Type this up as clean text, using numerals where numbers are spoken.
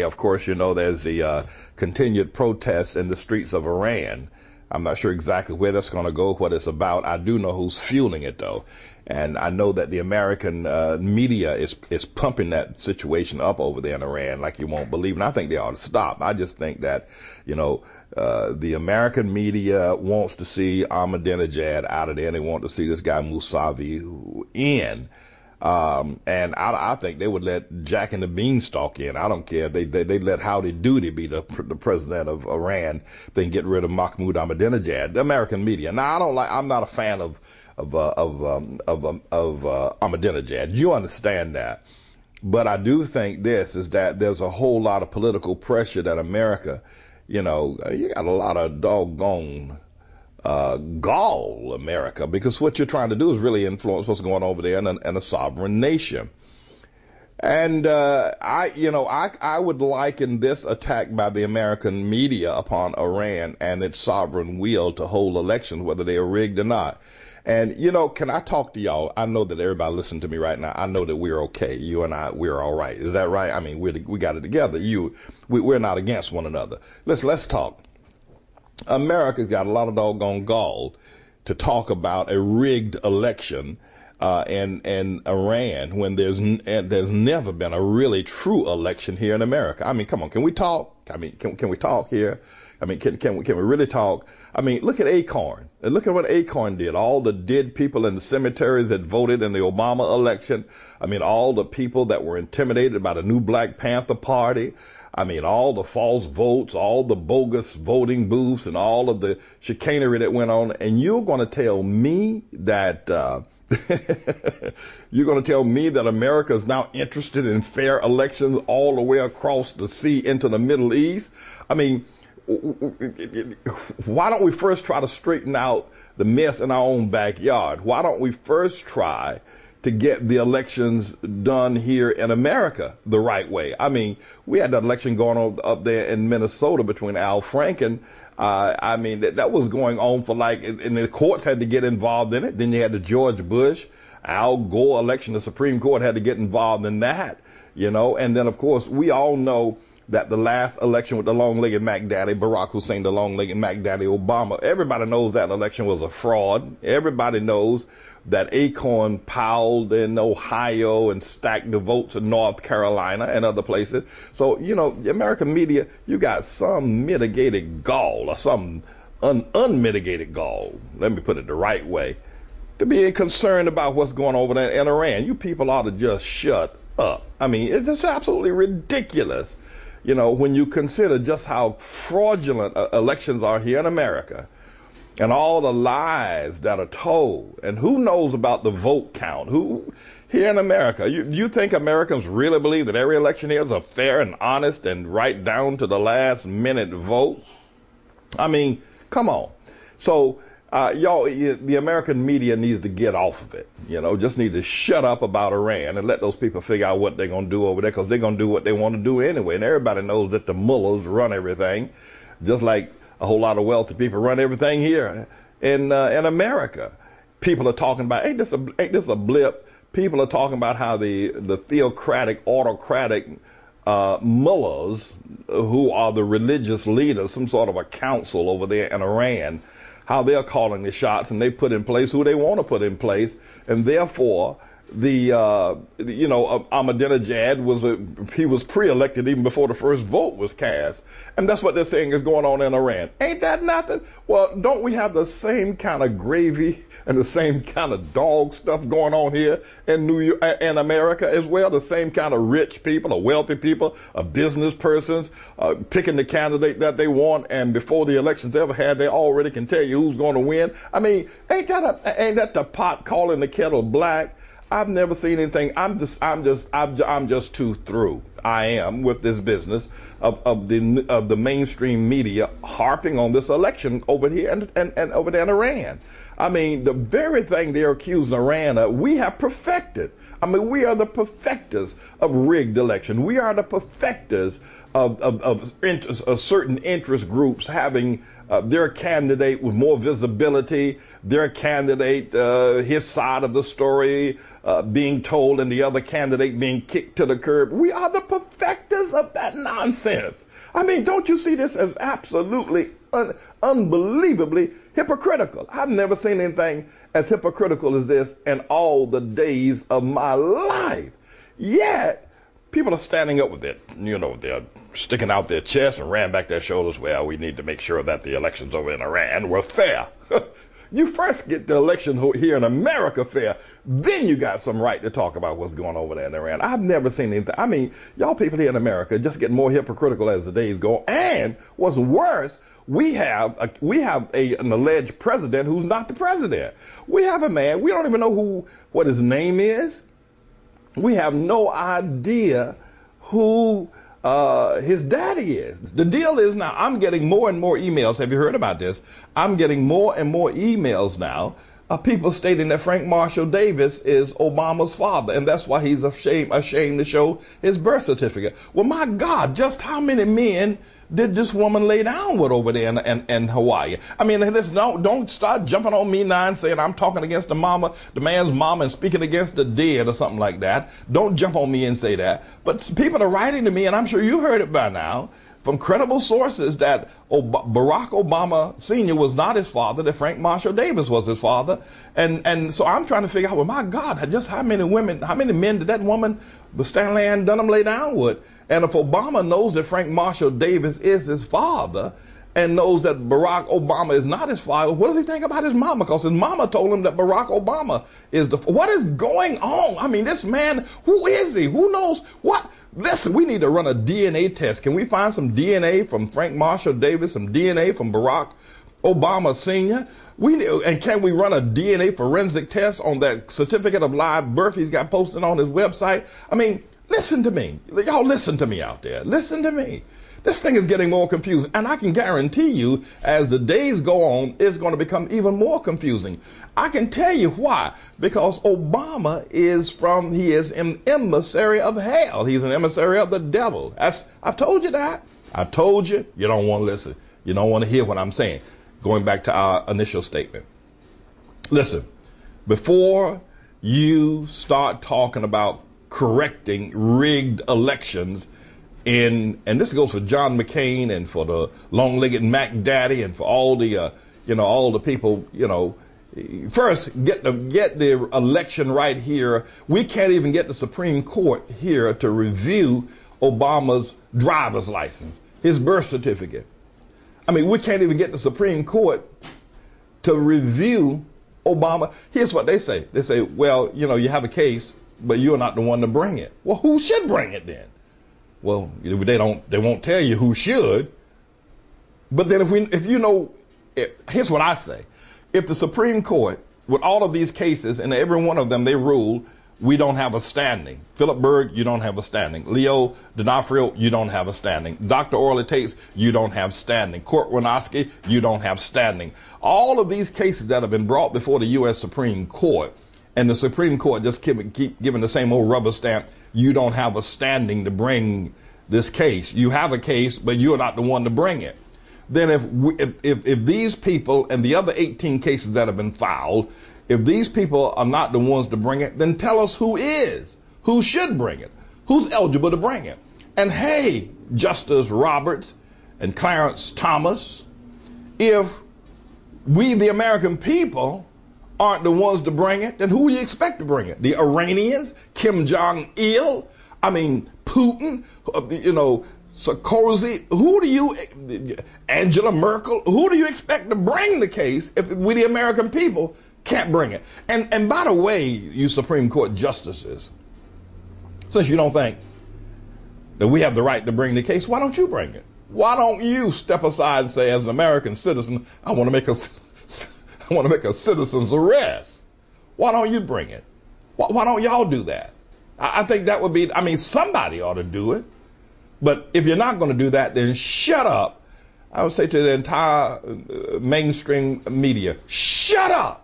Of course, you know, there's the continued protest in the streets of Iran. I'm not sure exactly where that's going to go, what it's about. I do know who's fueling it, though. And I know that the American media is pumping that situation up over there in Iran like you won't believe. And I think they ought to stop. I just think that, you know, the American media wants to see Ahmadinejad out of there. They want to see this guy Mousavi in. And I think they would let Jack and the Beanstalk in. I don't care. They let Howdy Doody be the president of Iran. They can get rid of Mahmoud Ahmadinejad. The American media. Now, I'm not a fan of Ahmadinejad. You understand that. But I do think this is that there's a whole lot of political pressure that America, you know, you got a lot of doggone gall, America, because what you're trying to do is really influence what's going on over there in a sovereign nation. And I would liken this attack by the American media upon Iran and its sovereign will to hold elections, whether they are rigged or not. And, you know, can I talk to y'all? I know that everybody listening to me right now, I know that we're okay. You and I, we're all right. Is that right? I mean, we got it together. We're not against one another. Let's talk. America's got a lot of doggone gall to talk about a rigged election in Iran when there's never been a really true election here in America. I mean, come on, can we talk? I mean, can we talk here? I mean, can we really talk? I mean, look at Acorn. And look at what Acorn did. All the dead people in the cemeteries that voted in the Obama election. I mean, all the people that were intimidated by the new Black Panther Party. I mean, all the false votes, all the bogus voting booths, and all of the chicanery that went on. And you're going to tell me that America is now interested in fair elections all the way across the sea into the Middle East? I mean, why don't we first try to straighten out the mess in our own backyard? Why don't we first try to get the elections done here in America the right way? I mean, we had that election going on up there in Minnesota between Al Franken. I mean, that was going on for and the courts had to get involved in it. Then you had the George Bush, Al Gore election. The Supreme Court had to get involved in that, you know. And then, of course, we all know that the last election with the long-legged Mac Daddy, Barack Hussein, the long-legged Mac Daddy Obama, everybody knows that election was a fraud. Everybody knows that Acorn piled in Ohio and stacked the votes in North Carolina and other places. So, you know, the American media, you got some mitigated gall or some unmitigated gall, let me put it the right way, to be concerned about what's going on over there in Iran. You people ought to just shut up. I mean, it's just absolutely ridiculous. You know, when you consider just how fraudulent elections are here in America and all the lies that are told, and who knows about the vote count? Who here in America, you think Americans really believe that every election here is a fair and honest and right down to the last minute vote? I mean, come on. So, y'all, the American media needs to get off of it. You know, just need to shut up about Iran and let those people figure out what they're going to do over there, because they're going to do what they want to do anyway. And everybody knows that the mullahs run everything, just like a whole lot of wealthy people run everything here in America. People are talking about, ain't this a blip? People are talking about how the theocratic, autocratic mullahs, who are the religious leaders, some sort of a council over there in Iran, how they're calling the shots, and they put in place who they want to put in place. And therefore, Ahmadinejad was pre-elected even before the first vote was cast. And that's what they're saying is going on in Iran. Ain't that nothing? Well, don't we have the same kind of gravy and the same kind of dog stuff going on here in New York and America as well? The same kind of rich people, or wealthy people, or business persons picking the candidate that they want, and before the election's ever had, they already can tell you who's going to win. I mean, ain't that the pot calling the kettle black? I've never seen anything. I'm just too through. I am with this business of the mainstream media harping on this election over here and over there in Iran. I mean, the very thing they're accusing Iran of, we have perfected. I mean, we are the perfecters of rigged election. We are the perfecters of certain interest groups having their candidate with more visibility, their candidate, his side of the story being told and the other candidate being kicked to the curb. We are the perfecters of that nonsense. I mean, don't you see this as absolutely unbelievably hypocritical? I've never seen anything as hypocritical as this in all the days of my life. Yet, people are standing up with it. You know, they're sticking out their chest and ran back their shoulders. Well, we need to make sure that the elections over in Iran were fair. You first get the election here in America fair, then you got some right to talk about what's going on over there in Iran. I've never seen anything. I mean, y'all people here in America just get more hypocritical as the days go. And what's worse, we have an alleged president who's not the president. We have a man, we don't even know what his name is. We have no idea who his daddy is. The deal is now I'm getting more and more emails. Have you heard about this? I'm getting more and more emails now of people stating that Frank Marshall Davis is Obama's father, and that's why he's ashamed to show his birth certificate. Well, my God, just how many men did this woman lay down with over there in Hawaii? I mean, don't start jumping on me now and saying I'm talking against the man's mama and speaking against the dead or something like that. Don't jump on me and say that. But people are writing to me, and I'm sure you heard it by now, from credible sources that Barack Obama Sr. was not his father, that Frank Marshall Davis was his father. And so I'm trying to figure out, well, my God, just how many men did that woman, Stanley Ann Dunham, lay down with? And if Obama knows that Frank Marshall Davis is his father and knows that Barack Obama is not his father, what does he think about his mama? Because his mama told him that Barack Obama is what is going on? I mean, this man, who is he? Who knows what? Listen, we need to run a DNA test. Can we find some DNA from Frank Marshall Davis, some DNA from Barack Obama Sr.? And can we run a DNA forensic test on that certificate of live birth he's got posted on his website? I mean, listen to me. Y'all listen to me out there. Listen to me. This thing is getting more confusing. And I can guarantee you, as the days go on, it's going to become even more confusing. I can tell you why. Because Obama he is an emissary of hell. He's an emissary of the devil. I've told you that. I told you. You don't want to listen. You don't want to hear what I'm saying. Going back to our initial statement. Listen, before you start talking about correcting rigged elections, and this goes for John McCain and for the long-legged Mac Daddy and for all the all the people, first get the election right here. We can't even get the Supreme Court here to review Obama's driver's license, his birth certificate. I mean, we can't even get the Supreme Court to review Obama. Here's what they say. They say, well, you have a case, but you're not the one to bring it. Well, who should bring it then? Well, they won't tell you who should. But then here's what I say. If the Supreme Court, with all of these cases, and every one of them they rule, we don't have a standing. Philip Berg, you don't have a standing. Leo D'Onofrio, you don't have a standing. Dr. Orley Tates, you don't have standing. Court Winoski, you don't have standing. All of these cases that have been brought before the U.S. Supreme Court, and the Supreme Court just keep giving the same old rubber stamp, you don't have a standing to bring this case. You have a case, but you're not the one to bring it. Then if these people and the other 18 cases that have been filed, if these people are not the ones to bring it, then tell us who should bring it, who's eligible to bring it. And hey, Justice Roberts and Clarence Thomas, if we, the American people, aren't the ones to bring it, then who do you expect to bring it? The Iranians, Kim Jong-il, Putin, Sarkozy, Angela Merkel, who do you expect to bring the case if we, the American people, can't bring it? And by the way, you Supreme Court justices, since you don't think that we have the right to bring the case, why don't you bring it? Why don't you step aside and say, as an American citizen, I want to make a citizen's arrest? Why don't you bring it? Why don't y'all do that? I think that would be, somebody ought to do it. But if you're not going to do that, then shut up. I would say to the entire mainstream media, shut up.